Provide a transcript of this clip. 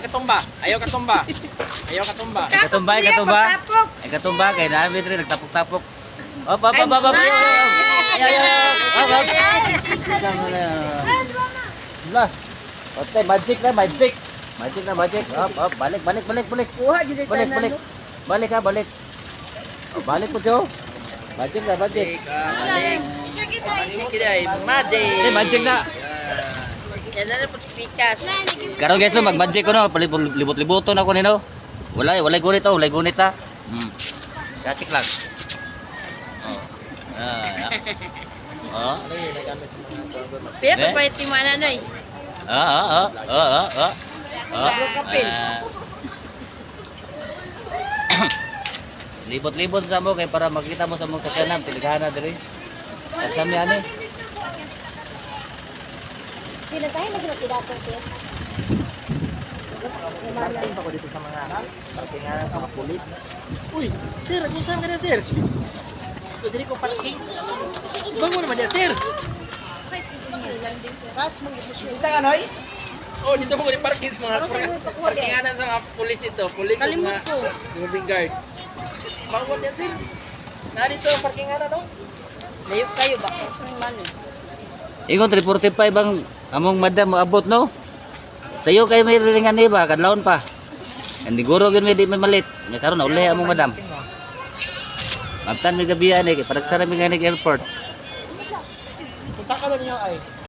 ayaw katumba. Ayaw katumba. Ayaw katumba. Katumba, katumba. Ay katumba kay namin rin nagtapok-tapok. Op, op, op, op, op. Lah. Ote, magic na, magic. Magic na, magic. Op, op, balik, balik, balik, balik. Kuha jud Balik, balik. Balik ha, balik. Oh, balik po siya. Magic na, magic. Balik. Magic kita ay magic. Eh, magic na. Yan na po pikas. Karon guys, no, mag-magic ko no, libot-liboton ako nino. Walay gunit oh, walay gunit ha. Magic lang. Oh. Oh. Pero papaiti mo na noy. Libot-libot sa mo kay para makita mo sa mong sakyanan, tiligana diri. At sa mi ani. Pinatahin na sila tidato ko. Parking pa ko dito sa mga parkingan ng mga pulis. Uy, sir, saan ka na, sir? Pwede ko parking. Ibang mo naman yan, sir. Kita ka, Noy? Oh, dito mo ko parking sa mga parkingan sa mga pulis ito. Pulis at Kalimut mga ko. moving guard. Bawal yan, sir. Na dito ang parkingan, no? Layo kayo ba? Man. Ingon 345 ang among madam moabot no. Sayo kay may rilingan ni ba kadlawon pa. Hindi guro gyud may di may malit. Nya karon uli among madam. Mabtan mi gabi ani kay padagsara mi nga airport. Punta ka doon niyo ay.